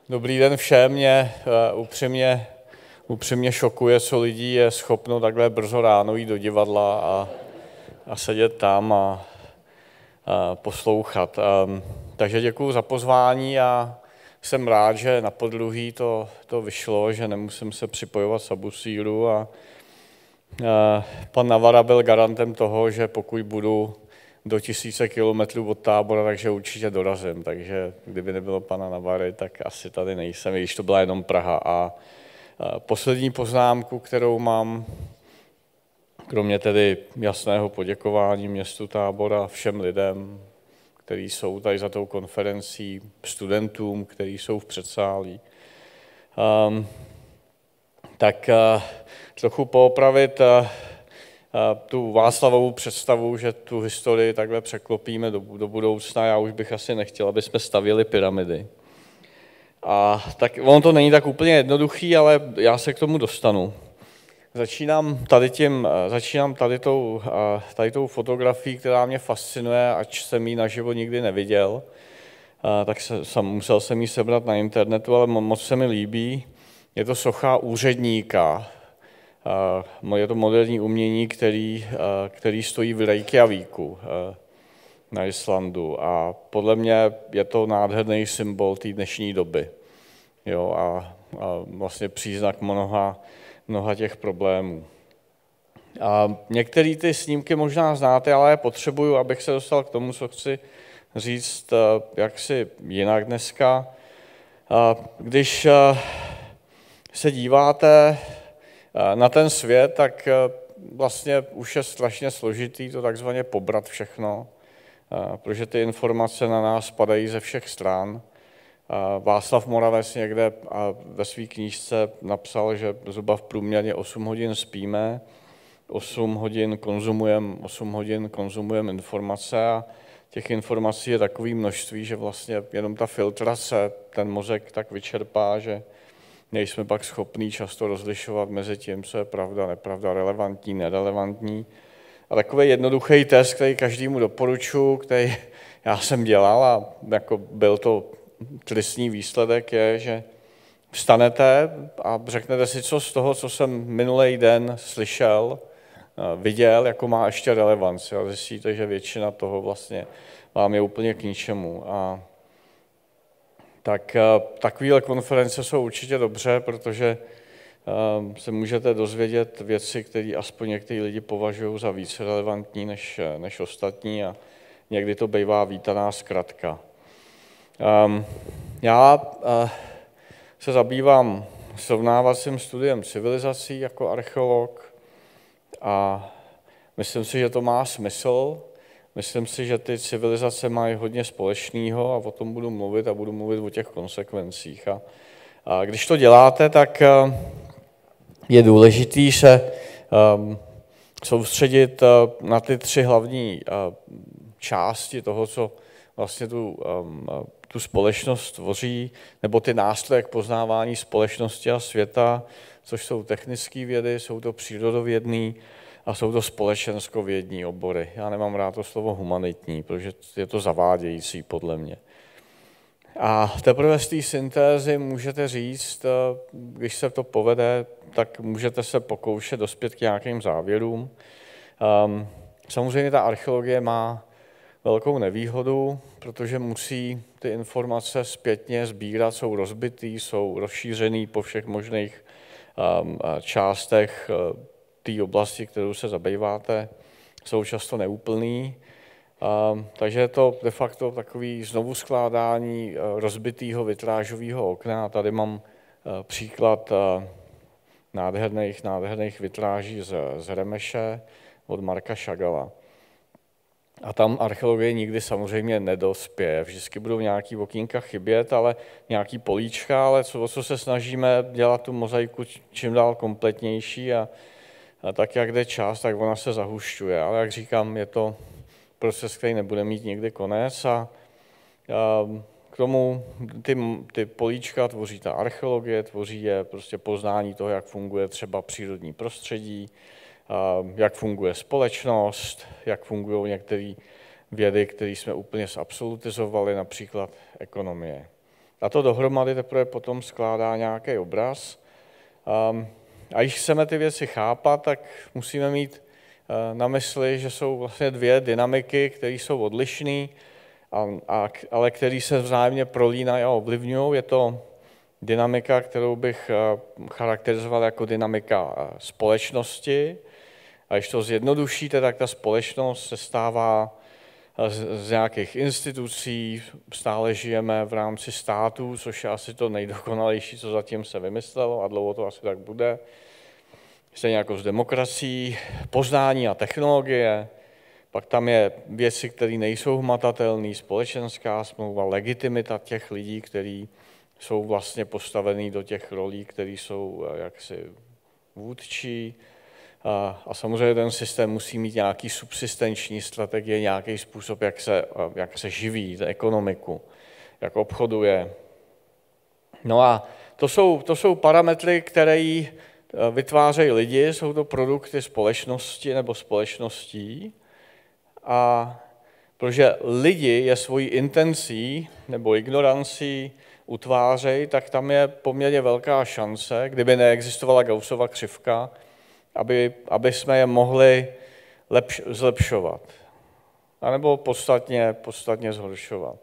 Dobrý den všem. Mě upřímně šokuje, co lidí je schopno takhle brzo ráno jít do divadla a sedět tam a poslouchat. Takže děkuji za pozvání a jsem rád, že na podruhý to vyšlo, že nemusím se připojovat sabusíru a pan Navara byl garantem toho, že pokud budu do 1000 kilometrů od Tábora, takže určitě dorazím. Takže kdyby nebylo pana Navary, tak asi tady nejsem, i když to byla jenom Praha. A poslední poznámku, kterou mám, kromě tedy jasného poděkování městu Tábora, všem lidem, kteří jsou tady za tou konferencí, studentům, kteří jsou v předsálí, tak trochu poopravit tu Václavovu představu, že tu historii takhle překlopíme do budoucna. Já už bych asi nechtěl, aby jsme stavěli pyramidy. A tak ono to není tak úplně jednoduchý, ale já se k tomu dostanu. Začínám tady tou fotografií, která mě fascinuje, ač jsem ji naživo nikdy neviděl. Tak musel jsem ji sebrat na internetu, ale moc se mi líbí. Je to socha úředníka. Je to moderní umění, který stojí v Reykjavíku na Islandu. A podle mě je to nádherný symbol té dnešní doby. Jo, a vlastně příznak mnoha těch problémů. A některé ty snímky možná znáte, ale potřebuju, abych se dostal k tomu, co chci říct jaksi jinak dneska. Když se díváte na ten svět, tak vlastně už je strašně složitý to takzvaně pobrat všechno, protože ty informace na nás padají ze všech stran. Václav Moravec někde ve své knížce napsal, že zhruba v průměrně 8 hodin spíme, 8 hodin konzumujeme informace a těch informací je takové množství, že vlastně jenom ta filtrace ten mozek tak vyčerpá, že nejsme pak schopní často rozlišovat mezi tím, co je pravda, nepravda, relevantní, nerelevantní. A takový jednoduchý test, který každému doporučuji, který já jsem dělal a jako byl to tristní výsledek, je, že vstanete a řeknete si, co z toho, co jsem minulý den slyšel, viděl, jako má ještě relevanci. A zjistíte, že většina toho vlastně vám je úplně k ničemu. A tak takovéhle konference jsou určitě dobře, protože se můžete dozvědět věci, které aspoň někteří lidi považují za více relevantní než ostatní a někdy to bývá vítaná zkratka. Já se zabývám srovnávacím studiem civilizací jako archeolog a myslím si, že to má smysl. Myslím si, že ty civilizace mají hodně společného a o tom budu mluvit a budu mluvit o těch konsekvencích. A když to děláte, tak je důležité se soustředit na ty 3 hlavní části toho, co vlastně tu společnost tvoří, nebo ty nástroje k poznávání společnosti a světa, což jsou technické vědy, jsou to přírodovědné a jsou to společenskovědní obory. Já nemám rád to slovo humanitní, protože je to zavádějící podle mě. A teprve z té syntézy můžete říct, když se to povede, tak můžete se pokoušet dospět k nějakým závěrům. Samozřejmě ta archeologie má velkou nevýhodu, protože musí ty informace zpětně sbírat, jsou rozbitý, jsou rozšířený po všech možných částech té oblasti, kterou se zabýváte, jsou často neúplný. Takže je to de facto takový znovu skládání rozbitého vitrážového okna. A tady mám příklad nádherných vitráží z Remeše od Marka Šagala. A tam archeologie nikdy samozřejmě nedospěje. Vždycky budou nějaký okýnka chybět, ale nějaký políčka, ale o co se snažíme dělat tu mozaiku čím dál kompletnější a tak, jak jde čas, tak ona se zahušťuje. Ale jak říkám, je to proces, který nebude mít nikdy konec a k tomu ty políčka tvoří ta archeologie, tvoří je prostě poznání toho, jak funguje třeba přírodní prostředí, jak funguje společnost, jak fungují některé vědy, které jsme úplně zabsolutizovali, například ekonomie. A to dohromady teprve potom skládá nějaký obraz. A když chceme ty věci chápat, tak musíme mít na mysli, že jsou vlastně dvě dynamiky, které jsou odlišné, ale které se vzájemně prolínají a ovlivňují. Je to dynamika, kterou bych charakterizoval jako dynamika společnosti. A když to zjednodušíte, tak ta společnost se stává z nějakých institucí, stále žijeme v rámci států, což je asi to nejdokonalejší, co zatím se vymyslelo a dlouho to asi tak bude. Stejně jako s demokracií, poznání a technologie, pak tam je věci, které nejsou hmatatelné, společenská smlouva, legitimita těch lidí, kteří jsou vlastně postavení do těch rolí, které jsou jaksi vůdčí. A samozřejmě ten systém musí mít nějaký subsistenční strategie, nějaký způsob, jak se živí, ekonomiku, jak obchoduje. No a to jsou parametry, které vytvářejí lidi, jsou to produkty společnosti nebo společností. A protože lidi je svojí intencí nebo ignorancí utvářejí, tak tam je poměrně velká šance, kdyby neexistovala Gaussova křivka, aby jsme je mohli zlepšovat, anebo podstatně zhoršovat.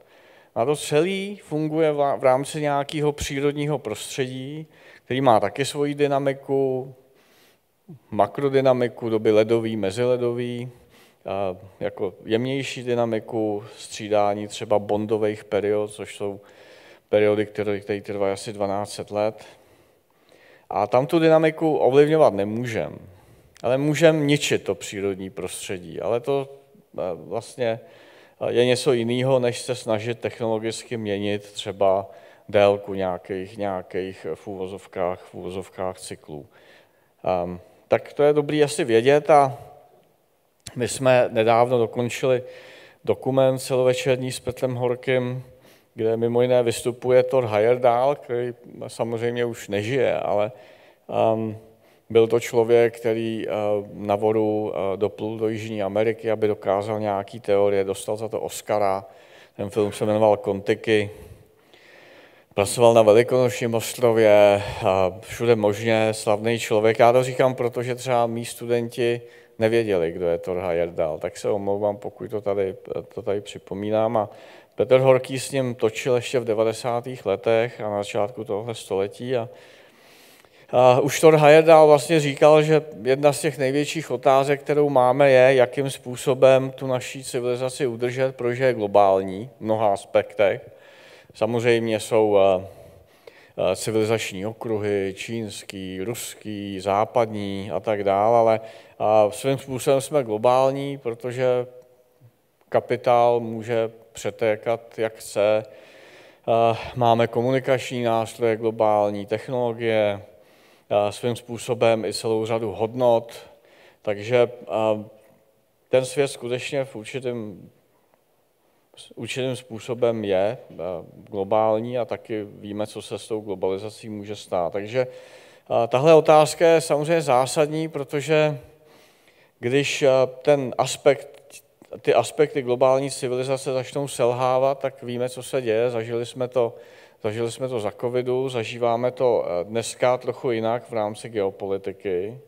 A to celé funguje v rámci nějakého přírodního prostředí, který má taky svoji dynamiku, makrodynamiku, doby ledový, meziledový, jako jemnější dynamiku, střídání třeba bondových period, což jsou periody, které trvají asi 12 let. A tam tu dynamiku ovlivňovat nemůžeme, ale můžeme ničit to přírodní prostředí. Ale to vlastně je něco jiného, než se snažit technologicky měnit třeba délku nějakých v úvozovkách cyklů. Tak to je dobré asi vědět a my jsme nedávno dokončili dokument celovečerní s Petrem Horkým, kde mimo jiné vystupuje Thor Heyerdahl, který samozřejmě už nežije, ale byl to člověk, který na vodu doplul do Jižní Ameriky, aby dokázal nějaký teorie, dostal za to Oscara. Ten film se jmenoval Kon-Tiki. Pracoval na Velikonočním ostrově, všude možně, slavný člověk. Já to říkám, protože třeba mý studenti nevěděli, kdo je Thor Heyerdahl, tak se omlouvám, pokud to tady připomínám. A Petr Horký s ním točil ještě v 90. letech a na začátku tohohle století. A už Thor Heyerdahl vlastně říkal, že jedna z těch největších otázek, kterou máme, je, jakým způsobem tu naší civilizaci udržet, protože je globální v mnoha aspektech. Samozřejmě jsou civilizační okruhy, čínský, ruský, západní a tak dále, ale svým způsobem jsme globální, protože kapitál může přetékat, jak chce. Máme komunikační nástroje, globální technologie, svým způsobem i celou řadu hodnot, takže ten svět skutečně v určitým způsobem je globální a taky víme, co se s tou globalizací může stát. Takže tahle otázka je samozřejmě zásadní, protože když ty aspekty globální civilizace začnou selhávat, tak víme, co se děje. Zažili jsme to za covidu, zažíváme to dneska trochu jinak v rámci geopolitiky.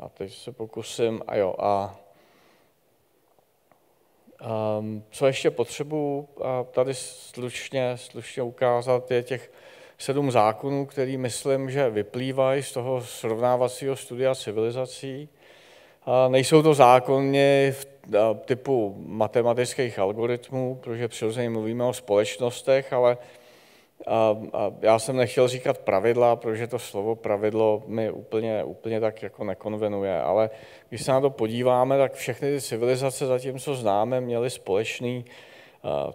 A teď se pokusím, co ještě potřebuji tady slušně ukázat, je těch 7 zákonů, který myslím, že vyplývají z toho srovnávacího studia civilizací. Nejsou to zákony typu matematických algoritmů, protože přirozeně mluvíme o společnostech, ale já jsem nechtěl říkat pravidla, protože to slovo pravidlo mi úplně tak jako nekonvenuje, ale když se na to podíváme, tak všechny ty civilizace, zatímco známe, měly společný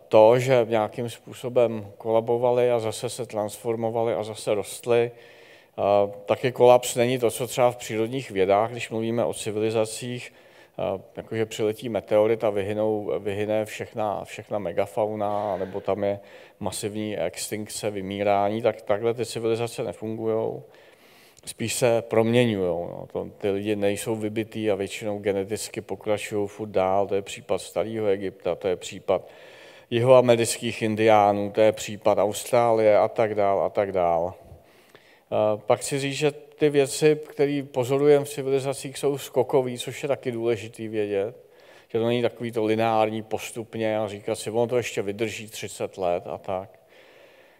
to, že nějakým způsobem kolabovaly a zase se transformovaly a zase rostly. Taky kolaps není to, co třeba v přírodních vědách, když mluvíme o civilizacích, jakože přiletí meteorit a vyhyne všechna megafauna, nebo tam je masivní extinkce, vymírání, tak takhle ty civilizace nefungují. Spíš se proměňují. No. Ty lidi nejsou vybitý a většinou geneticky pokračují furt dál. To je případ starého Egypta, to je případ jihoamerických indiánů, to je případ Austrálie a tak dál a tak dál. Pak si říct, že ty věci, které pozorujeme v civilizacích, jsou skokové, což je taky důležitý vědět, že to není takový to lineární postupně a říkat si, ono to ještě vydrží 30 let a tak.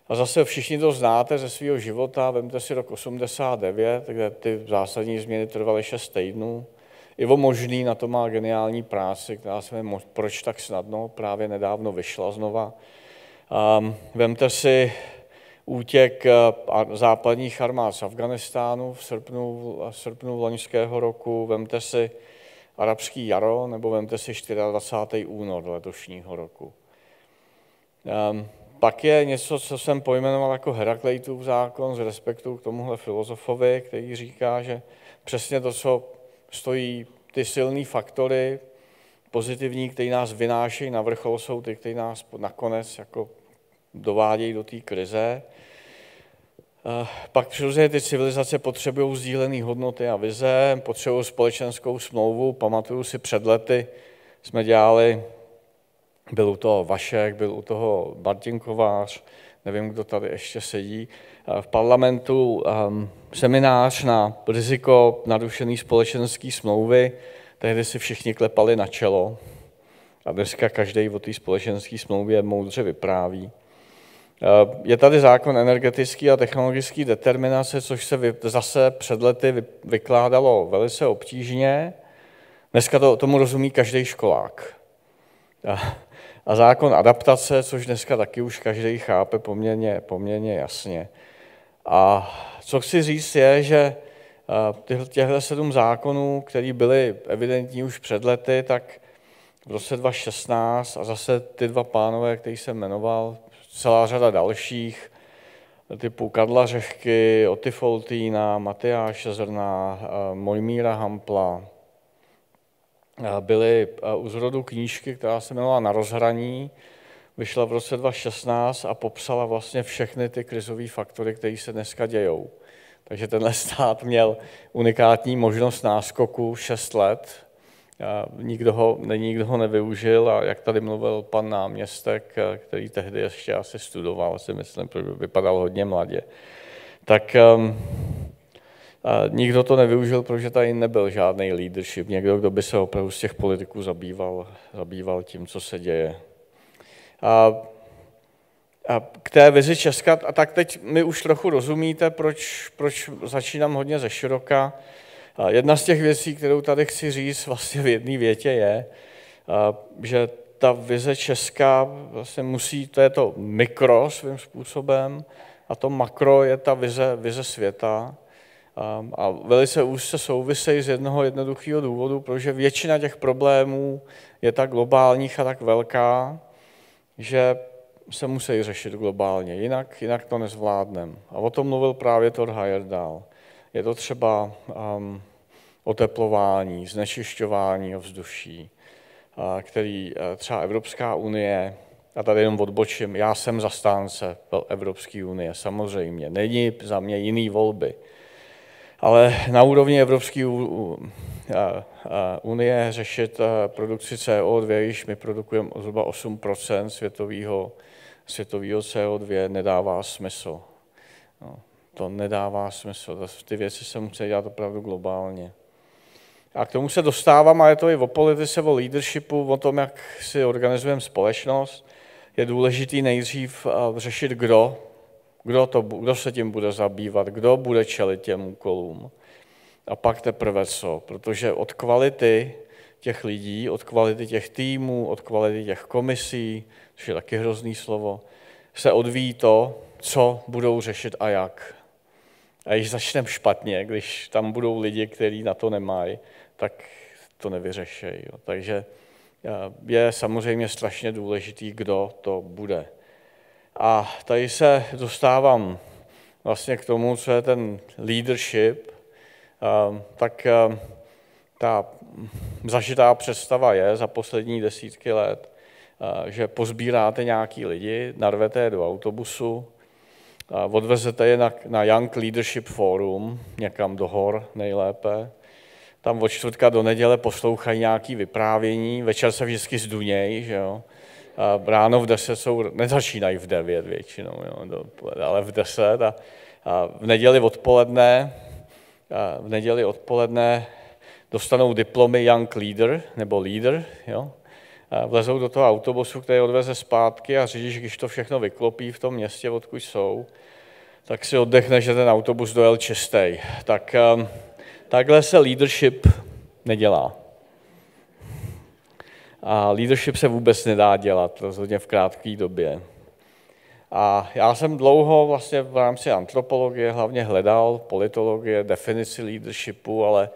A zase všichni to znáte ze svého života, vemte si rok 89, kde ty zásadní změny trvaly 6 týdnů. Ivo Možný na to má geniální práci, která se jmenuje Proč tak snadno, právě nedávno vyšla znova. Vemte si útěk západních armád z Afghánistánu v srpnu loňského roku, vemte si arabský jaro, nebo vemte si 24. únor letošního roku. Pak je něco, co jsem pojmenoval jako Herakleitův zákon z respektu k tomuhle filozofovi, který říká, že přesně to, co stojí ty silný faktory pozitivní, které nás vynášejí na vrchol, jsou ty, které nás nakonec jako dovádějí do té krize. Pak přirozeně ty civilizace potřebují sdílené hodnoty a vize, potřebují společenskou smlouvu. Pamatuju si před lety jsme dělali, byl u toho Vašek, byl u toho Martin Kovář, nevím, kdo tady ještě sedí, v parlamentu seminář na riziko narušené společenské smlouvy. Tehdy si všichni klepali na čelo a dneska každý o té společenské smlouvě moudře vypráví. Je tady zákon energetický a technologický determinace, což se zase před lety vykládalo velice obtížně. Dneska tomu rozumí každý školák. A zákon adaptace, což dneska taky už každý chápe poměrně jasně. A co chci říct je, že těchto 7 zákonů, které byly evidentní už před lety, tak v roce 2016 a zase ty 2 pánové, který jsem jmenoval, celá řada dalších, typu Karla Řehky, Oty Foltýna, Matyáše Zrna, Mojmíra Hampla, byly u zrodu knížky, která se jmenovala Na rozhraní, vyšla v roce 2016 a popsala vlastně všechny ty krizové faktory, které se dneska dějou. Takže tenhle stát měl unikátní možnost náskoku 6 let. Nikdo ho nevyužil a jak tady mluvil pan náměstek, který tehdy ještě asi studoval, si myslím, protože vypadal hodně mladě, tak nikdo to nevyužil, protože tady nebyl žádný leadership, někdo, kdo by se opravdu z těch politiků zabýval tím, co se děje. A k té vizi Česka, a tak teď mi už trochu rozumíte, proč začínám hodně ze široka. Jedna z těch věcí, kterou tady chci říct vlastně v jedné větě je, že ta vize Česka vlastně musí, to je to mikro svým způsobem, a to makro je ta vize světa. A velice úzce souvisejí z jednoho jednoduchého důvodu, protože většina těch problémů je tak globálních a tak velká, že se musí řešit globálně, jinak to nezvládneme. A o tom mluvil právě Thor Heyerdahl. Je to třeba oteplování, znečišťování ovzduší, který třeba Evropská unie, a tady jenom odbočím, já jsem zastánce Evropské unie, samozřejmě, není za mě jiný volby. Ale na úrovni Evropské unie řešit produkci CO2, když my produkujeme zhruba 8% světového CO2, nedává smysl. No, to nedává smysl. Ty věci se musí dělat opravdu globálně. A k tomu se dostávám, a je to i o politice, o leadershipu, o tom, jak si organizujeme společnost. Je důležitý nejdřív řešit, kdo se tím bude zabývat, kdo bude čelit těm úkolům. A pak teprve co, protože od kvality těch lidí, od kvality těch týmů, od kvality těch komisí, což je taky hrozný slovo, se odvíjí to, co budou řešit a jak. A když začneme špatně, když tam budou lidi, kteří na to nemají, tak to nevyřešejí. Takže je samozřejmě strašně důležitý, kdo to bude. A tady se dostávám vlastně k tomu, co je ten leadership, tak ta zažitá představa je za poslední desítky let, že pozbíráte nějaký lidi, narvete je do autobusu, odvezete je na Young Leadership Forum, někam do hor nejlépe, tam od čtvrtka do neděle poslouchají nějaké vyprávění, večer se vždycky zdunějí, že jo? ráno v 10 nezačínají v 9 většinou, jo, ale v 10 a v neděli odpoledne dostanou diplomy Young Leader nebo Leader, jo. Vlezou do toho autobusu, který odveze zpátky a řidič, když to všechno vyklopí v tom městě, odkud jsou, tak si oddechne, že ten autobus dojel čistý. Tak takhle se leadership nedělá. A leadership se vůbec nedá dělat, rozhodně v krátké době. A já jsem dlouho vlastně v rámci antropologie hlavně hledal politologie, definici leadershipu, ale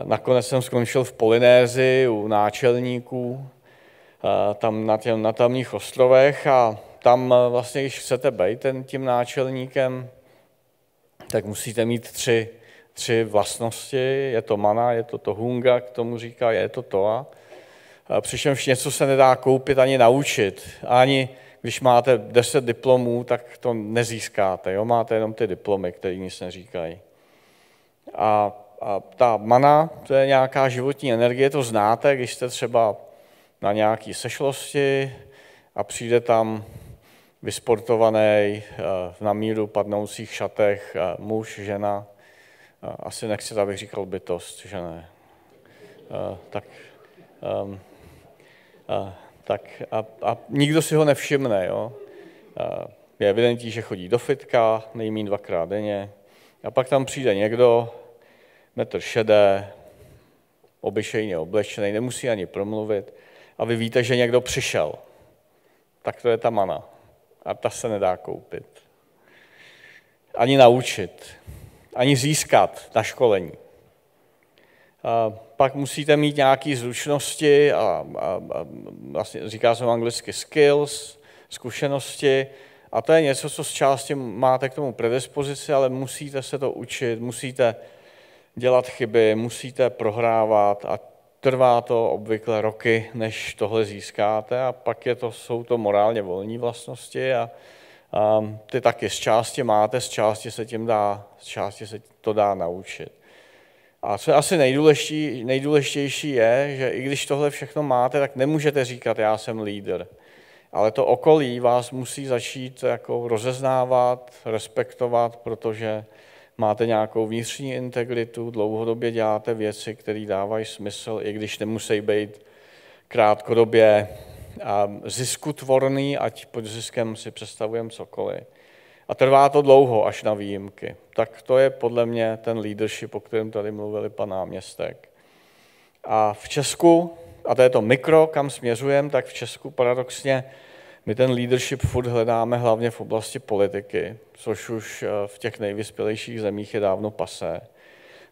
nakonec jsem skončil v Polynésii u náčelníků, tam na tamních ostrovech a tam vlastně, když chcete být tím náčelníkem, tak musíte mít tři vlastnosti. Je to mana, je to tohunga, k tomu říká, je to toa. Přičemž něco se nedá koupit ani naučit. Ani když máte 10 diplomů, tak to nezískáte. Jo? Máte jenom ty diplomy, které nic neříkají. A ta mana, to je nějaká životní energie, to znáte, když jste třeba na nějaké sešlosti a přijde tam vysportovaný, na míru padnoucích šatech muž, žena. Asi nechci, abych říkal bytost, že ne. A nikdo si ho nevšimne. Jo? Je evidentní, že chodí do fitka, nejméně 2krát denně. A pak tam přijde někdo, 1,60 m, obyčejně oblečený, nemusí ani promluvit. A vy víte, že někdo přišel. Tak to je ta mana. A ta se nedá koupit. Ani naučit. Ani získat na školení. Pak musíte mít nějaké zručnosti a vlastně říká se anglicky skills, zkušenosti. A to je něco, co z části máte k tomu predispozici, ale musíte se to učit, musíte dělat chyby, musíte prohrávat a trvá to obvykle roky, než tohle získáte a pak jsou to morálně volné vlastnosti a ty taky z části máte, z části se to dá naučit. A co je asi nejdůležitější je, že i když tohle všechno máte, tak nemůžete říkat, já jsem lídr. Ale to okolí vás musí začít jako rozeznávat, respektovat, protože máte nějakou vnitřní integritu, dlouhodobě děláte věci, které dávají smysl, i když nemusí být krátkodobě ziskutvorný, ať pod ziskem si představujeme cokoliv. A trvá to dlouho, až na výjimky. Tak to je podle mě ten leadership, o kterém tady mluvili pan náměstek. A v Česku, a to je to mikro, kam směřujeme, tak v Česku paradoxně my ten leadership furt hledáme hlavně v oblasti politiky, což už v těch nejvyspělejších zemích je dávno passé.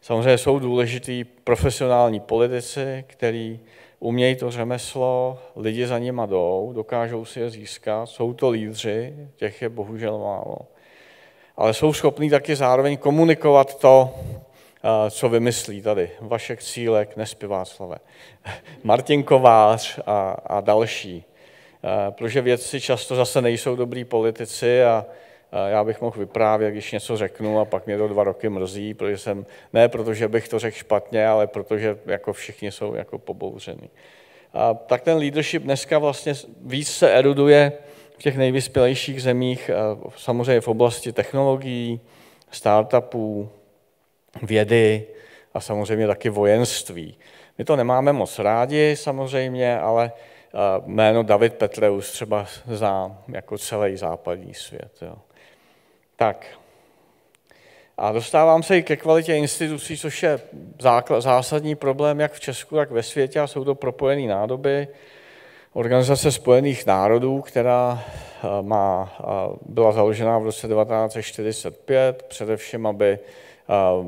Samozřejmě jsou důležitý profesionální politici, kteří umějí to řemeslo, lidi za nima jdou, dokážou si je získat, jsou to lídři, těch je bohužel málo. Ale jsou schopní taky zároveň komunikovat to, co vymyslí tady Vašek Cílek, nespí Václave, Martin Kovář a další. Protože vědci často zase nejsou dobrý politici a já bych mohl vyprávět, když něco řeknu a pak mě to 2 roky mrzí, protože bych to řekl špatně, ale protože jako všichni jsou jako pobouření. Tak ten leadership dneska vlastně víc se eruduje v těch nejvyspělejších zemích, samozřejmě v oblasti technologií, startupů, vědy a samozřejmě taky vojenství. My to nemáme moc rádi samozřejmě, ale jméno David Petraeus třeba znám jako celý západní svět. Jo. Tak. A dostávám se i ke kvalitě institucí, což je zásadní problém jak v Česku, tak ve světě, a jsou to propojené nádoby. Organizace spojených národů, která byla založena v roce 1945, především, aby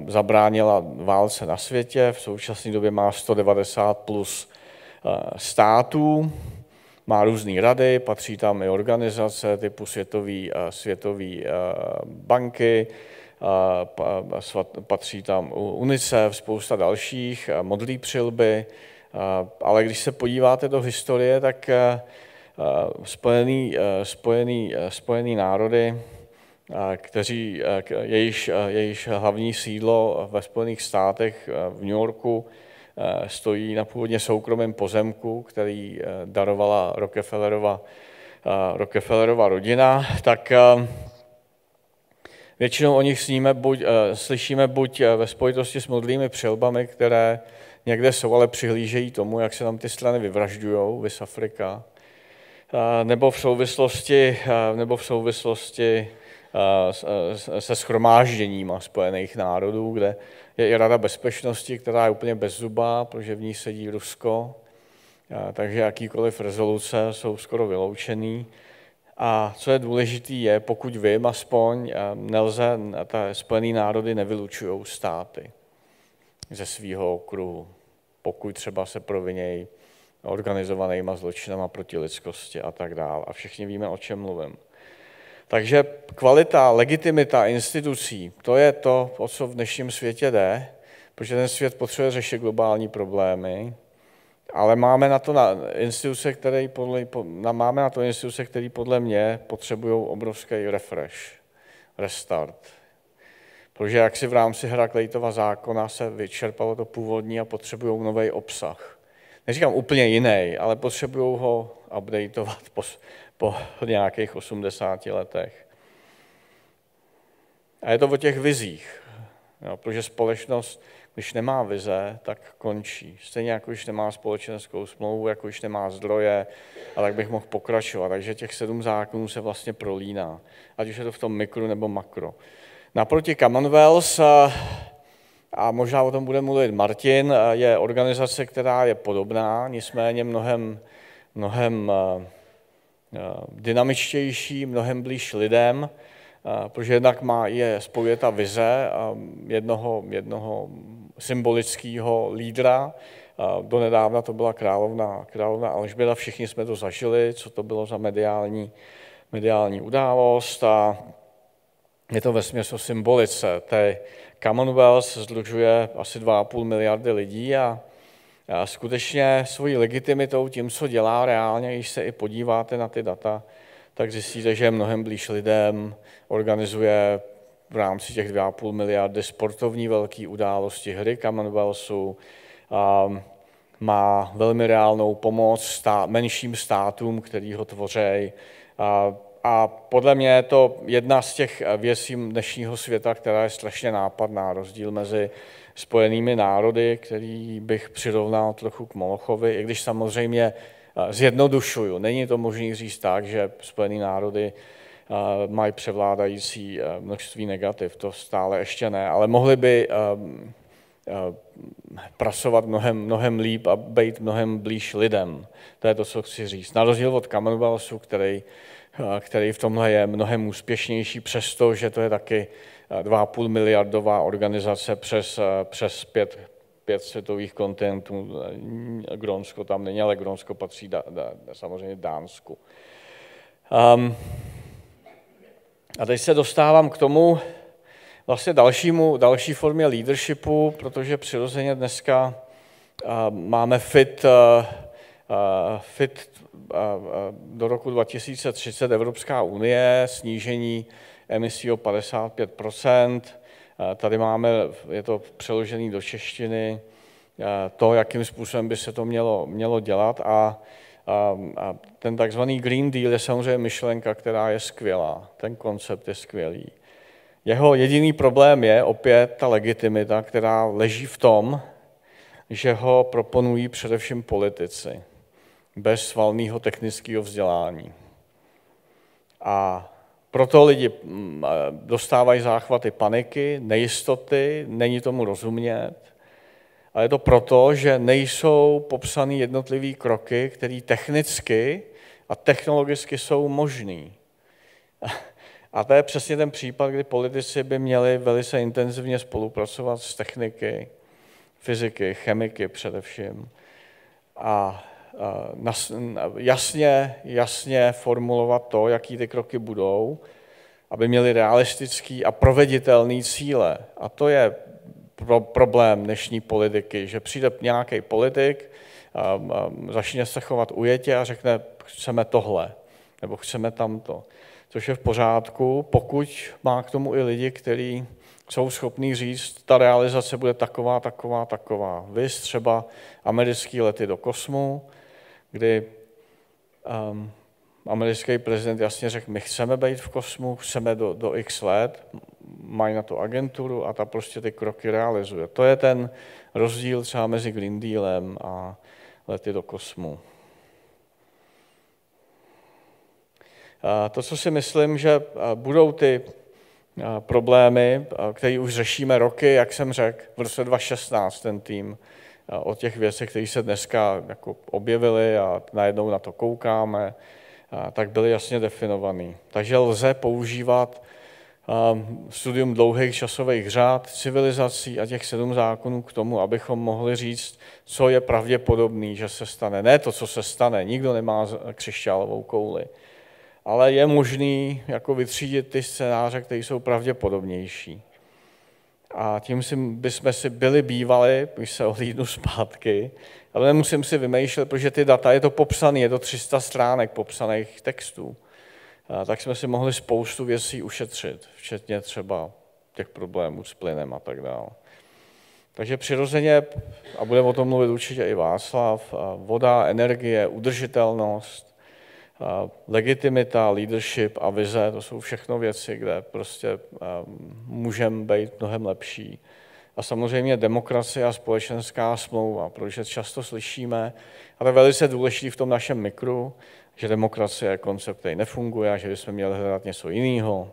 zabránila válce na světě. V současné době má 190 plus států, má různé rady, patří tam i organizace typu Světové banky, patří tam UNICEF, spousta dalších, modlí přilby, ale když se podíváte do historie, tak Spojený národy, jejíž hlavní sídlo ve Spojených státech v New Yorku stojí na původně soukromém pozemku, který darovala Rockefellerova rodina, tak většinou o nich slyšíme buď ve spojitosti s modlými přilbami, které někde jsou, ale přihlížejí tomu, jak se tam ty strany vyvražďujou, vis Afrika, nebo v souvislosti se shromážděním Spojených národů, kde je i Rada bezpečnosti, která je úplně bezzubá, protože v ní sedí Rusko, takže jakýkoliv rezoluce jsou skoro vyloučený. A co je důležité je, pokud vím aspoň, Spojené národy nevylučují státy ze svého okruhu, pokud třeba se provinějí organizovanýma zločinama proti lidskosti a tak dále. A všichni víme, o čem mluvím. Takže kvalita, legitimita institucí, to je to, o co v dnešním světě jde, protože ten svět potřebuje řešit globální problémy, ale máme na to instituce, které podle mě potřebují obrovský refresh, restart. Protože jak si v rámci Heraklejtova zákona se vyčerpalo to původní a potřebují nový obsah. Neříkám úplně jiný, ale potřebují ho updateovat po nějakých 80 letech. A je to o těch vizích, protože společnost, když nemá vize, tak končí. Stejně jako když nemá společenskou smlouvu, jako když nemá zdroje, a tak bych mohl pokračovat. Takže těch 7 zákonů se vlastně prolíná, ať už je to v tom mikro nebo makro. Naproti Commonwealth, a možná o tom bude mluvit Martin, je organizace, která je podobná, nicméně mnohem dynamičtější, mnohem blíž lidem, protože jednak spojuje ta vize jednoho symbolického lídra. Donedávna to byla královna Alžběta, všichni jsme to zažili, co to bylo za mediální událost, a je to vesměs o symbolice. Commonwealth sdružuje asi 2,5 miliardy lidí a skutečně svojí legitimitou tím, co dělá reálně, když se i podíváte na ty data, tak zjistíte, že je mnohem blíž lidem, organizuje v rámci těch 2,5 miliardy sportovní velké události, hry Commonwealthu, má velmi reálnou pomoc menším státům, který ho tvoří. A podle mě je to jedna z těch věcí dnešního světa, která je strašně nápadná. Rozdíl mezi Spojenými národy, který bych přirovnal trochu k Molochovi, i když samozřejmě zjednodušuju. Není to možné říct tak, že Spojené národy mají převládající množství negativ, to stále ještě ne, ale mohli by pracovat mnohem líp a být mnohem blíž lidem. To je to, co chci říct. Na rozdíl od Commonwealthu, který v tomhle je mnohem úspěšnější, přesto, že to je taky 2,5 miliardová organizace přes 5 světových kontinentů. Grónsko tam není, ale Grónsko patří samozřejmě Dánsku. A teď se dostávám k tomu vlastně další formě leadershipu, protože přirozeně dneska máme fit do roku 2030 Evropská unie, snížení emisí o 55%. Tady máme, je to přeložené do češtiny, to, jakým způsobem by se to mělo dělat. A ten takzvaný Green Deal je samozřejmě myšlenka, která je skvělá. Ten koncept je skvělý. Jeho jediný problém je opět ta legitimita, která leží v tom, že ho proponují především politici bez valného technického vzdělání. A proto lidi dostávají záchvaty paniky, nejistoty, není tomu rozumět. A je to proto, že nejsou popsané jednotlivé kroky, které technicky a technologicky jsou možný. A to je přesně ten případ, kdy politici by měli velice intenzivně spolupracovat s techniky, fyziky, chemiky především. A jasně formulovat to, jaký ty kroky budou, aby měli realistický a proveditelný cíle. A to je problém dnešní politiky, že přijde nějaký politik, začne se chovat ujetě a řekne, chceme tohle, nebo chceme tamto. Což je v pořádku, pokud má k tomu i lidi, kteří jsou schopní říct, ta realizace bude taková, taková, taková. Viz třeba americký lety do kosmu, kdy americký prezident jasně řekl, my chceme být v kosmu, chceme do x let, mají na to agenturu a ta prostě ty kroky realizuje. To je ten rozdíl třeba mezi Green Dealem a lety do kosmu. To, co si myslím, že budou ty problémy, které už řešíme roky, jak jsem řekl, v roce 2016 ten tým o těch věcech, které se dneska jako objevily a najednou na to koukáme, tak byly jasně definovaný. Takže lze používat studium dlouhých časových řád, civilizací a těch 7 zákonů k tomu, abychom mohli říct, co je pravděpodobný, že se stane. Ne to, co se stane, nikdo nemá křišťálovou kouli, ale je možný jako vytřídit ty scénáře, které jsou pravděpodobnější. A tím bychom si byli bývali, když se ohlídnu zpátky, ale nemusím si vymýšlet, protože ty data, je to popsané, je to 300 stránek popsaných textů, tak jsme si mohli spoustu věcí ušetřit, včetně třeba těch problémů s plynem a tak dále. Takže přirozeně, a bude o tom mluvit určitě i Václav, voda, energie, udržitelnost, legitimita, leadership a vize, to jsou všechno věci, kde prostě můžeme být mnohem lepší. A samozřejmě demokracie a společenská smlouva, protože často slyšíme, a to je velice důležité v tom našem mikru, že demokracie je koncept, který nefunguje a že bychom měli hledat něco jiného.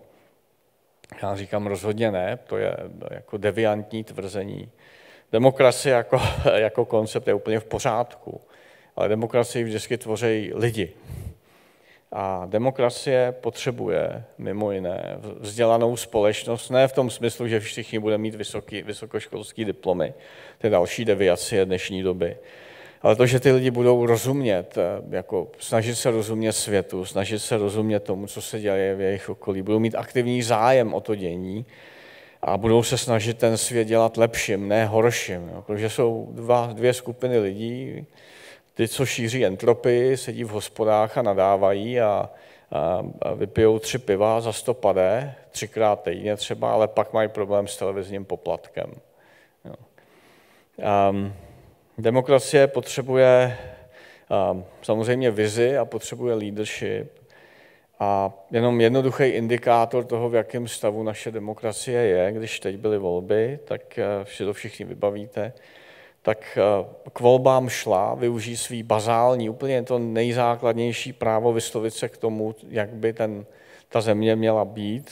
Já říkám rozhodně ne, to je jako deviantní tvrzení. Demokracie jako koncept je úplně v pořádku, ale demokracii vždycky tvoří lidi. A demokracie potřebuje mimo jiné vzdělanou společnost, ne v tom smyslu, že všichni budeme mít vysokoškolské diplomy, to je další deviace dnešní doby, ale to, že ty lidi budou rozumět, jako snažit se rozumět světu, snažit se rozumět tomu, co se děje v jejich okolí, budou mít aktivní zájem o to dění a budou se snažit ten svět dělat lepším, ne horším, protože jsou dvě skupiny lidí. Ty, co šíří entropii, sedí v hospodách a nadávají a vypijou 3 piva za 100 pade, 3krát týdně třeba, ale pak mají problém s televizním poplatkem. Demokracie potřebuje samozřejmě vizi a potřebuje leadership. A jenom jednoduchý indikátor toho, v jakém stavu naše demokracie je, když teď byly volby, tak si to všichni vybavíte, tak k volbám šla, využít svý bazální, úplně to nejzákladnější právo vyslovit se k tomu, jak by ta země měla být,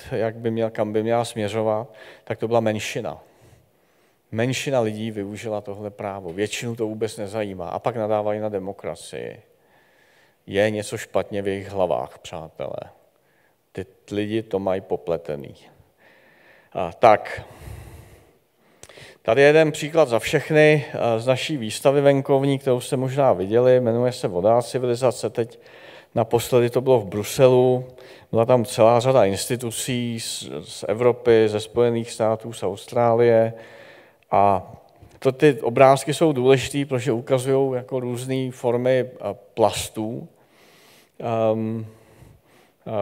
kam by měla směřovat, tak to byla menšina. Menšina lidí využila tohle právo, většinu to vůbec nezajímá a pak nadávají na demokracii. Je něco špatně v jejich hlavách, přátelé. Ty lidi to mají popletený. Tak. Tady je jeden příklad za všechny z naší výstavy venkovní, kterou jste možná viděli, jmenuje se Voda civilizace. Teď naposledy to bylo v Bruselu, byla tam celá řada institucí z Evropy, ze Spojených států, z Austrálie. A ty obrázky jsou důležité, protože ukazují jako různé formy plastů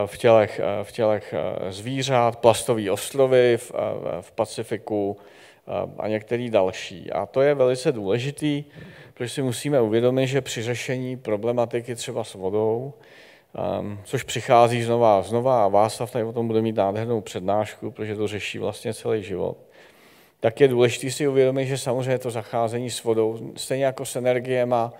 v tělech zvířat, plastové ostrovy v Pacifiku, a některý další. A to je velice důležitý, protože si musíme uvědomit, že při řešení problematiky třeba s vodou, což přichází znova a znova, a Václav tady o tom bude mít nádhernou přednášku, protože to řeší vlastně celý život, tak je důležité si uvědomit, že samozřejmě to zacházení s vodou, stejně jako s energiema,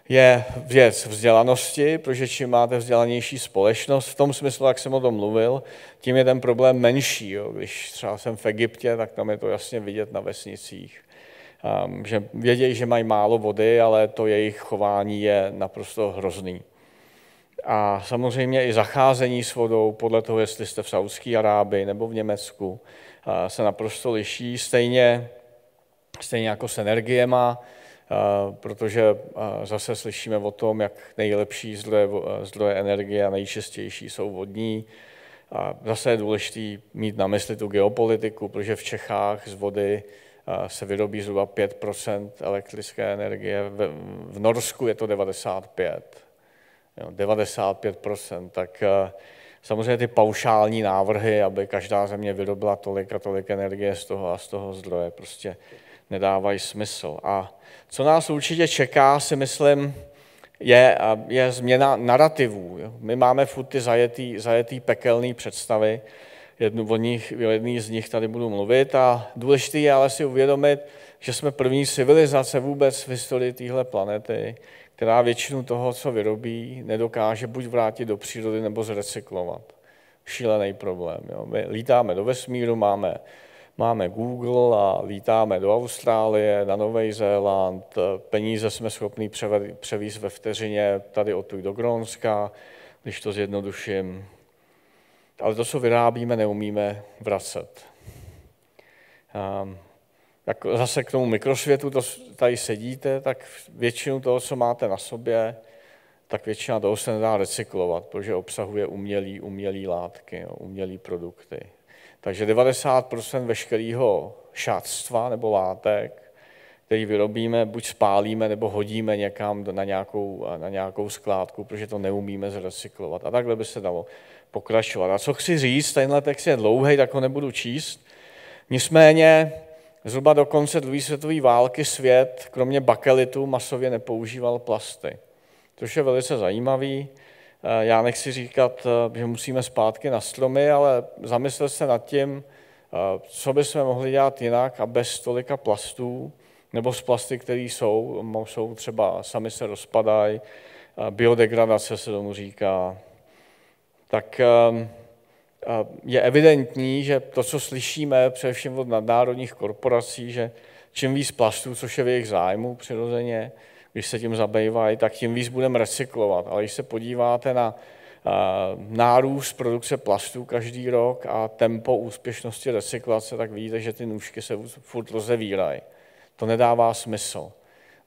je věc vzdělanosti, protože čím máte vzdělanější společnost, v tom smyslu, jak jsem o tom mluvil, tím je ten problém menší. Jo. Když třeba jsem v Egyptě, tak tam je to jasně vidět na vesnicích. Že vědějí, že mají málo vody, ale to jejich chování je naprosto hrozný. A samozřejmě i zacházení s vodou, podle toho, jestli jste v Saúdské Arábii nebo v Německu, se naprosto liší, stejně jako s energiema, protože zase slyšíme o tom, jak nejlepší zdroje energie a nejčistější jsou vodní. A zase je důležité mít na mysli tu geopolitiku, protože v Čechách z vody se vyrobí zhruba 5% elektrické energie, v Norsku je to 95%. 95%, tak samozřejmě ty paušální návrhy, aby každá země vyrobila tolik a tolik energie z toho a z toho zdroje, prostě nedávají smysl. A co nás určitě čeká, si myslím, je změna narrativů. My máme furt ty zajetý pekelný představy, jedný z nich tady budu mluvit a důležité je ale si uvědomit, že jsme první civilizace vůbec v historii téhle planety, která většinu toho, co vyrobí, nedokáže buď vrátit do přírody nebo zrecyklovat. Šílený problém. Jo. My lítáme do vesmíru, máme Google a lítáme do Austrálie, na Nový Zéland, peníze jsme schopni převízt ve vteřině tady odtud do Grónska, když to zjednoduším. Ale to, co vyrábíme, neumíme vracet. Tak zase k tomu mikrosvětu, to tady sedíte, tak většinu toho, co máte na sobě, tak většina toho se nedá recyklovat, protože obsahuje umělé látky, umělé produkty. Takže 90% veškerého šatstva nebo látek, který vyrobíme, buď spálíme, nebo hodíme někam na nějakou skládku, protože to neumíme zrecyklovat. A takhle by se dalo pokračovat. A co chci říct, tenhle text je dlouhý, tak ho nebudu číst. Nicméně zhruba do konce druhé světové války svět, kromě bakelitu, masově nepoužíval plasty. Což je velice zajímavý. Já nechci říkat, že musíme zpátky na stromy, ale zamyslet se nad tím, co bychom mohli dělat jinak a bez tolika plastů, nebo z plasty, které jsou třeba sami se rozpadají, biodegradace se tomu říká, tak je evidentní, že to, co slyšíme především od nadnárodních korporací, že čím víc plastů, což je v jejich zájmu přirozeně, když se tím zabývají, tak tím víc budeme recyklovat. Ale když se podíváte na nárůst produkce plastů každý rok a tempo úspěšnosti recyklace, tak vidíte, že ty nůžky se furt rozevírají. To nedává smysl.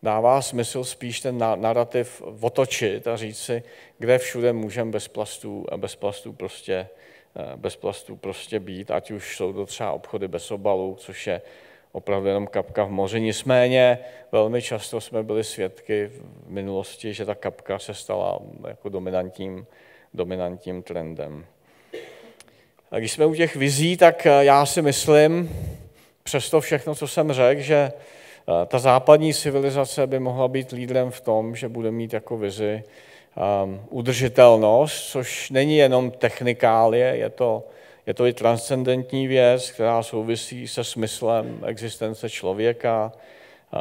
Dává smysl spíš ten narrativ otočit a říct si, kde všude můžeme bez plastů prostě být, ať už jsou to třeba obchody bez obalů, což je opravdu jenom kapka v moři. Nicméně velmi často jsme byli svědky v minulosti, že ta kapka se stala jako dominantním trendem. A když jsme u těch vizí, tak já si myslím, přes to všechno, co jsem řekl, že ta západní civilizace by mohla být lídrem v tom, že bude mít jako vizi udržitelnost, což není jenom technikálie, je to i transcendentní věc, která souvisí se smyslem existence člověka,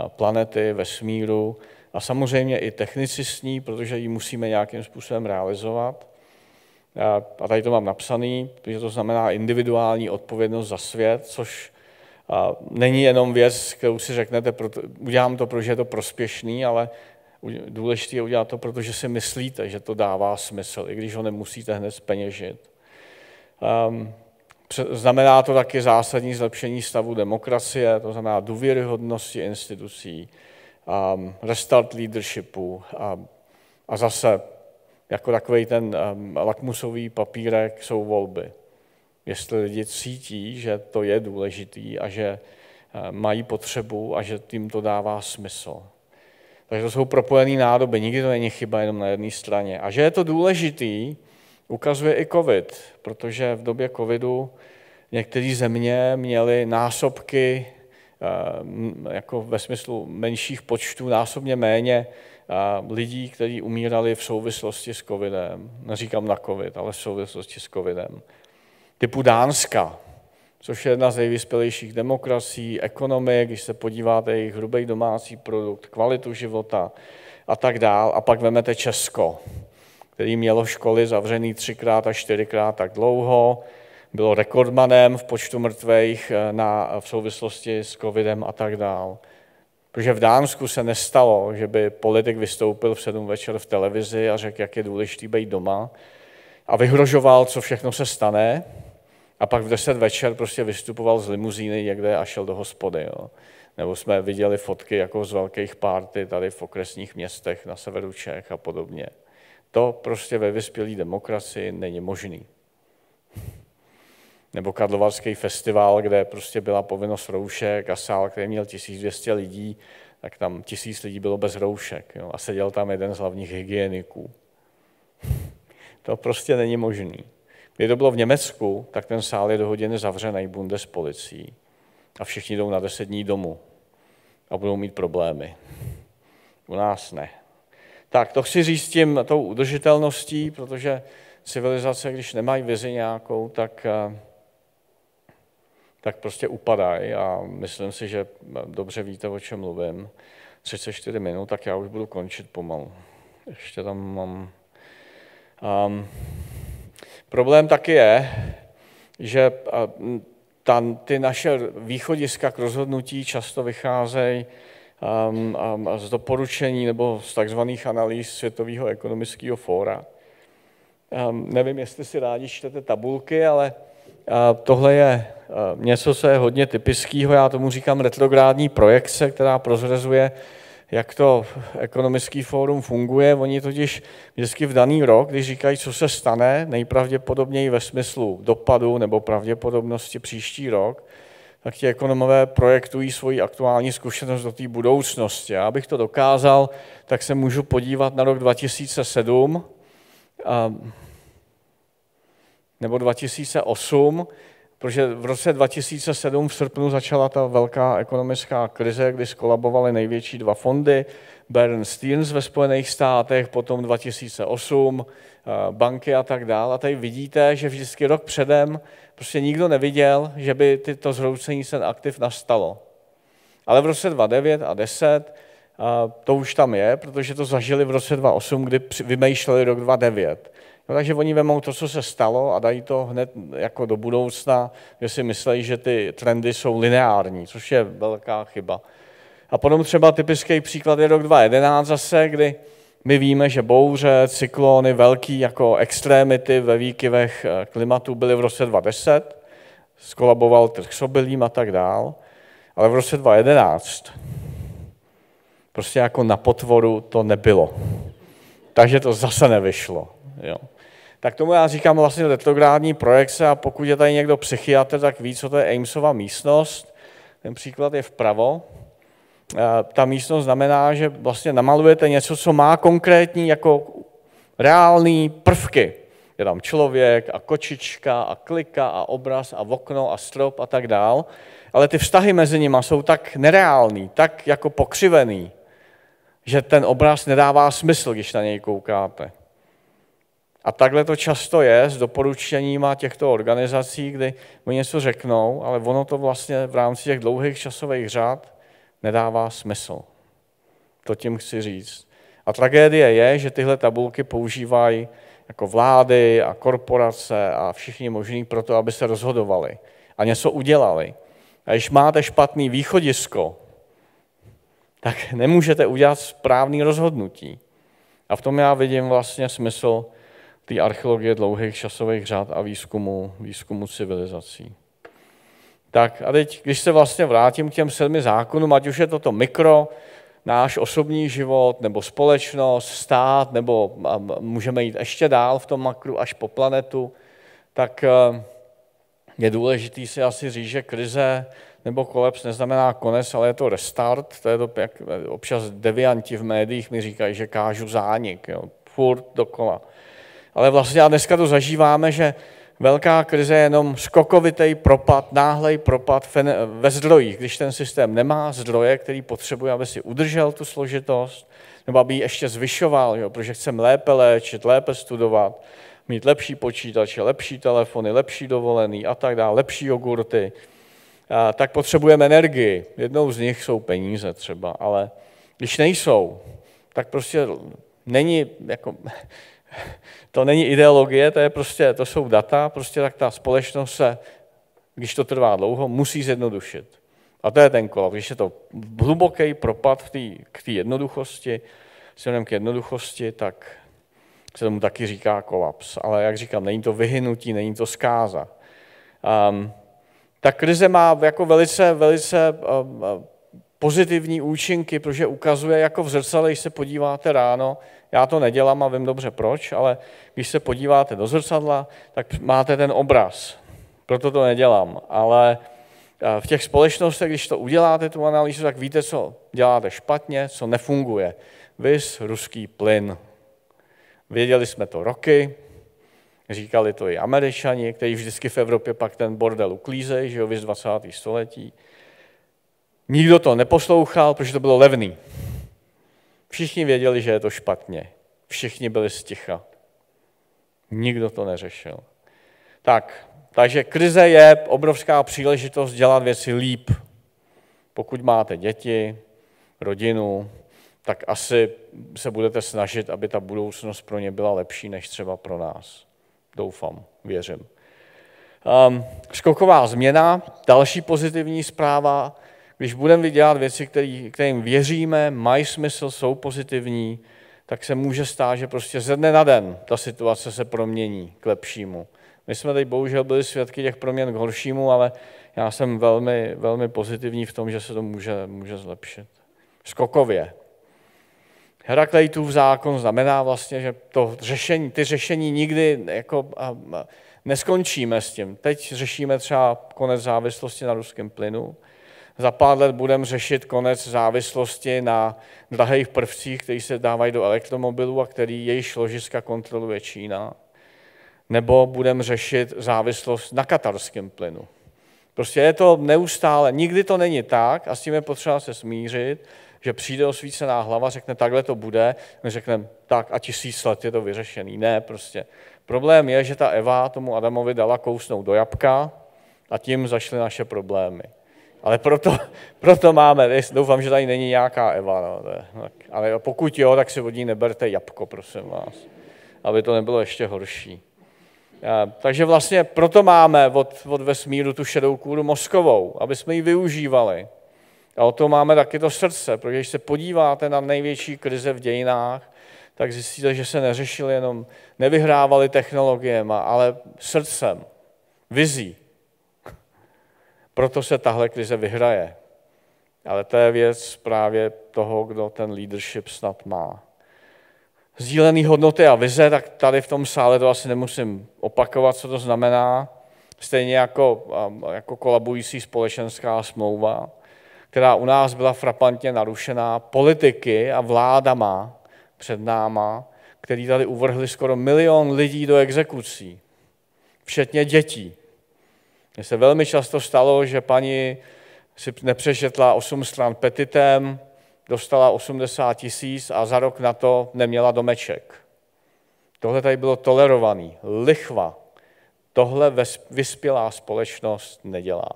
planety, vesmíru a samozřejmě i technicistní, protože ji musíme nějakým způsobem realizovat. A tady to mám napsaný, protože to znamená individuální odpovědnost za svět, což není jenom věc, kterou si řeknete, udělám to, protože je to prospěšný, ale důležité je udělat to, protože si myslíte, že to dává smysl, i když ho nemusíte hned zpeněžit. Znamená to taky zásadní zlepšení stavu demokracie, to znamená důvěryhodnosti institucí, restart leadershipu a zase jako takový ten lakmusový papírek jsou volby. Jestli lidi cítí, že to je důležitý a že mají potřebu a že tím to dává smysl. Takže to jsou propojené nádoby, nikdy to není chyba jenom na jedné straně. A že je to důležitý, ukazuje i covid, protože v době covidu některé země měly násobky, jako ve smyslu menších počtů, násobně méně lidí, kteří umírali v souvislosti s covidem. Neříkám na covid, ale v souvislosti s covidem. Typu Dánska, což je jedna z nejvyspělejších demokracií, ekonomie, když se podíváte jejich hrubý domácí produkt, kvalitu života a tak dál. A pak vemete Česko, který mělo školy zavřený 3x a 4x tak dlouho, bylo rekordmanem v počtu mrtvých v souvislosti s covidem a tak dál. Protože v Dánsku se nestalo, že by politik vystoupil v 7 večer v televizi a řekl, jak je důležitý být doma a vyhrožoval, co všechno se stane, a pak v 10 večer prostě vystupoval z limuzíny někde a šel do hospody. Jo. Nebo jsme viděli fotky jako z velkých party tady v okresních městech na severu Čech a podobně. To prostě ve vyspělé demokracii není možný. Nebo Karlovarský festival, kde prostě byla povinnost roušek a sál, který měl 1200 lidí, tak tam 1000 lidí bylo bez roušek. Jo. A seděl tam jeden z hlavních hygieniků. To prostě není možný. Kdyby to bylo v Německu, tak ten sál je do hodiny zavřený Bundespolicií a všichni jdou na 10 dní domů a budou mít problémy. U nás ne. Tak to chci říct tím tou udržitelností, protože civilizace, když nemají vizi nějakou, tak prostě upadají a myslím si, že dobře víte, o čem mluvím. 34 minut, tak já už budu končit pomalu. Ještě tam mám... Problém taky je, že ty naše východiska k rozhodnutí často vycházejí z doporučení nebo z takzvaných analýz Světového ekonomického fóra. Nevím, jestli si rádi čtete tabulky, ale tohle je něco, co je hodně typického. Já tomu říkám retrográdní projekce, která prozrazuje, jak to ekonomický fórum funguje. Oni totiž vždycky v daný rok, když říkají, co se stane, nejpravděpodobněji ve smyslu dopadu nebo pravděpodobnosti příští rok, tak ti ekonomové projektují svoji aktuální zkušenost do té budoucnosti. A abych to dokázal, tak se můžu podívat na rok 2007 nebo 2008, protože v roce 2007 v srpnu začala ta velká ekonomická krize, kdy skolabovaly největší dva fondy, Bear Stearns ve Spojených státech, potom 2008, banky a tak dále. A tady vidíte, že vždycky rok předem prostě nikdo neviděl, že by to zhroucení cen aktiv nastalo. Ale v roce 2009 a 2010 to už tam je, protože to zažili v roce 2008, kdy vymýšleli rok 2009. No, takže oni vemou to, co se stalo a dají to hned jako do budoucna, že si myslí, že ty trendy jsou lineární, což je velká chyba. A potom třeba typický příklad je rok 2011 zase, kdy my víme, že bouře, cyklony, velký jako extrémity ve výkyvech klimatu byly v roce 2010, skolaboval trh s obilím a tak dál, ale v roce 2011 prostě jako na potvoru to nebylo. Takže to zase nevyšlo. Jo. Tak tomu já říkám vlastně retrográdní projekce a pokud je tady někdo psychiatr, tak ví, co to je Amesova místnost. Ten příklad je vpravo. Ta místnost znamená, že vlastně namalujete něco, co má konkrétní jako reální prvky. Je tam člověk a kočička a klika a obraz a okno a strop a tak dál, ale ty vztahy mezi nimi jsou tak nereální, tak jako pokřivený, že ten obraz nedává smysl, když na něj koukáte. A takhle to často je s doporučeníma těchto organizací, kdy oni něco řeknou, ale ono to vlastně v rámci těch dlouhých časových řad nedává smysl. To tím chci říct. A tragédie je, že tyhle tabulky používají jako vlády a korporace a všichni možní pro to, aby se rozhodovali a něco udělali. A když máte špatný východisko, tak nemůžete udělat správný rozhodnutí. A v tom já vidím vlastně smysl té archeologie dlouhých časových řad a výzkumu civilizací. Tak a teď, když se vlastně vrátím k těm 7 zákonům, ať už je to mikro, náš osobní život, nebo společnost, stát, nebo můžeme jít ještě dál v tom makru až po planetu, tak je důležitý si asi říct, že krize nebo kolaps neznamená konec, ale je to restart. To je to, jak občas devianti v médiích mi říkají, že kážu zánik, jo, furt dokola. Ale vlastně a dneska to zažíváme, že velká krize je jenom skokovitý propad, náhlej propad ve zdrojích, když ten systém nemá zdroje, který potřebuje, aby si udržel tu složitost, nebo aby ji ještě zvyšoval, jo, protože chceme lépe léčit, lépe studovat, mít lepší počítače, lepší telefony, lepší dovolený a tak dále, lepší jogurty, tak potřebujeme energii. Jednou z nich jsou peníze třeba, ale když nejsou, tak prostě není jako... To není ideologie, to jsou data, prostě tak ta společnost se, když to trvá dlouho, musí zjednodušit. A to je ten kolaps. Když je to hluboký propad k té jednoduchosti, směrem k jednoduchosti, tak se tomu taky říká kolaps. Ale jak říkám, není to vyhynutí, není to zkáza. Ta krize má jako velice pozitivní účinky, protože ukazuje jako v zrcadle, když se podíváte ráno, já to nedělám a vím dobře proč, ale když se podíváte do zrcadla, tak máte ten obraz. Proto to nedělám. Ale v těch společnostech, když to uděláte, tu analýzu, tak víte, co děláte špatně, co nefunguje. Viz ruský plyn. Věděli jsme to roky Říkali to i Američani, kteří vždycky v Evropě pak ten bordel uklízejí, že jo, viz 20. století. Nikdo to neposlouchal, protože to bylo levný. Všichni věděli, že je to špatně. Všichni byli sticha. Nikdo to neřešil. Takže krize je obrovská příležitost dělat věci líp. Pokud máte děti, rodinu, tak asi se budete snažit, aby ta budoucnost pro ně byla lepší, než třeba pro nás. Doufám, věřím. Skoková změna, další pozitivní zpráva. Když budeme dělat věci, kterým věříme, mají smysl, jsou pozitivní, tak se může stát, že prostě ze dne na den ta situace se promění k lepšímu. My jsme teď bohužel byli svědky těch proměn k horšímu, ale já jsem velmi, velmi pozitivní v tom, že se to může zlepšit. Skokově. Herakleitův zákon znamená vlastně, že ty řešení nikdy jako neskončíme s tím. Teď řešíme třeba konec závislosti na ruském plynu. Za pár let budeme řešit konec závislosti na drahých prvcích, které se dávají do elektromobilů a který jejich ložiska kontroluje Čína. Nebo budeme řešit závislost na katarském plynu. Prostě je to neustále, nikdy to není tak a s tím je potřeba se smířit, že přijde osvícená hlava, řekne, takhle to bude, my řekneme, tak a 1000 let je to vyřešený. Ne, prostě. Problém je, že ta Eva tomu Adamovi dala kousnout do jabka a tím zašly naše problémy. Ale proto máme, doufám, že tady není nějaká Eva, no, ale pokud jo, tak si od ní neberte jabko, prosím vás, aby to nebylo ještě horší. Takže vlastně proto máme od vesmíru tu šedou kůru mozkovou, aby jsme ji využívali. A o to máme taky to srdce, protože když se podíváte na největší krize v dějinách, tak zjistíte, že se neřešili jenom, nevyhrávali technologiemi, ale srdcem, vizí. Proto se tahle krize vyhraje. Ale to je věc právě toho, kdo ten leadership snad má. Sdílený hodnoty a vize, tak tady v tom sále to asi nemusím opakovat, co to znamená. Stejně jako kolabující společenská smlouva, která u nás byla frapantně narušená politiky a vládama před náma, který tady uvrhli skoro 1 milion lidí do exekucí, včetně dětí. Mně se velmi často stalo, že paní si nepřečetla 8 stran petitem, dostala 80 000 a za rok na to neměla domeček. Tohle tady bylo tolerovaný. Lichva. Tohle vyspělá společnost nedělá.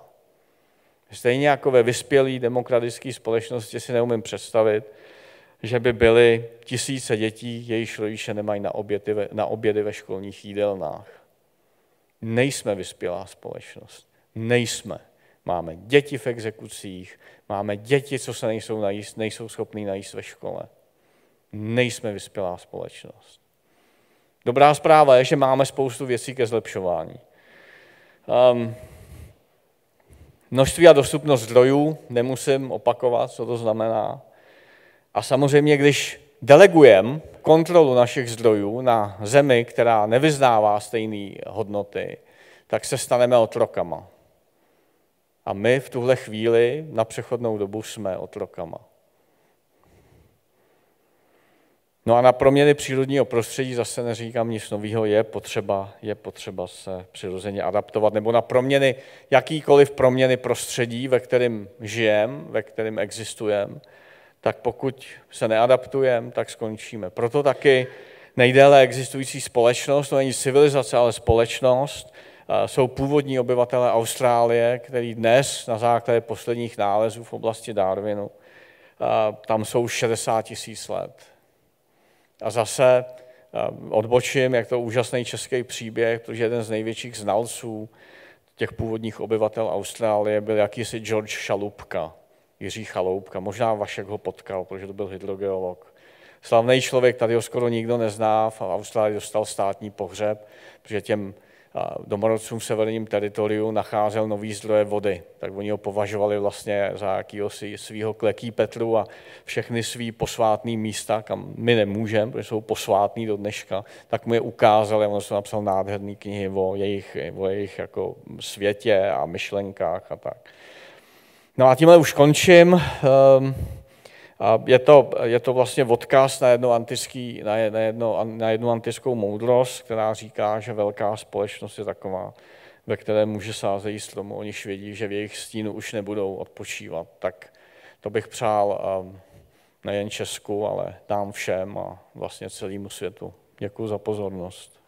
Stejně jako ve vyspělé demokratické společnosti si neumím představit, že by byly tisíce dětí, jejichž rodiče nemají na obědy ve školních jídelnách. Nejsme vyspělá společnost. Nejsme. Máme děti v exekucích, máme děti, co se nejsou schopní najíst ve škole. Nejsme vyspělá společnost. Dobrá zpráva je, že máme spoustu věcí ke zlepšování. Množství a dostupnost zdrojů, nemusím opakovat, co to znamená. A samozřejmě, když delegujeme kontrolu našich zdrojů na zemi, která nevyznává stejné hodnoty, tak se staneme otrokama. A my v tuhle chvíli na přechodnou dobu jsme otrokama. No a na proměny přírodního prostředí zase neříkám nic nového, je potřeba se přirozeně adaptovat, nebo na proměny, jakýkoliv proměny prostředí, ve kterém žijeme, ve kterém existujeme, tak pokud se neadaptujeme, tak skončíme. Proto taky nejdéle existující společnost, to není civilizace, ale společnost, jsou původní obyvatelé Austrálie, který dnes na základě posledních nálezů v oblasti Darwinu, tam jsou 60 000 let. A zase odbočím, jak to úžasný český příběh, protože jeden z největších znalců těch původních obyvatel Austrálie byl jakýsi George Chaloupka, Jiří Chaloupka. Možná Vašek ho potkal, protože to byl hydrogeolog. Slavný člověk, tady ho skoro nikdo nezná, v Austrálii dostal státní pohřeb, protože těm domorodcům v severním teritoriu nacházel nový zdroje vody, tak oni ho považovali vlastně za jakýhosi svýho kleký Petru a všechny svý posvátný místa, kam my nemůžeme, protože jsou posvátný do dneška, tak mu je ukázali a on se napsal nádherný knihy o jejich jako světě a myšlenkách a tak. No a tímhle už končím. Je to vlastně odkaz na jednu antickou moudrost, která říká, že velká společnost je taková, ve které muži sázejí stromu, oni vědí, že v jejich stínu už nebudou odpočívat. Tak to bych přál nejen Česku, ale nám všem a vlastně celému světu. Děkuji za pozornost.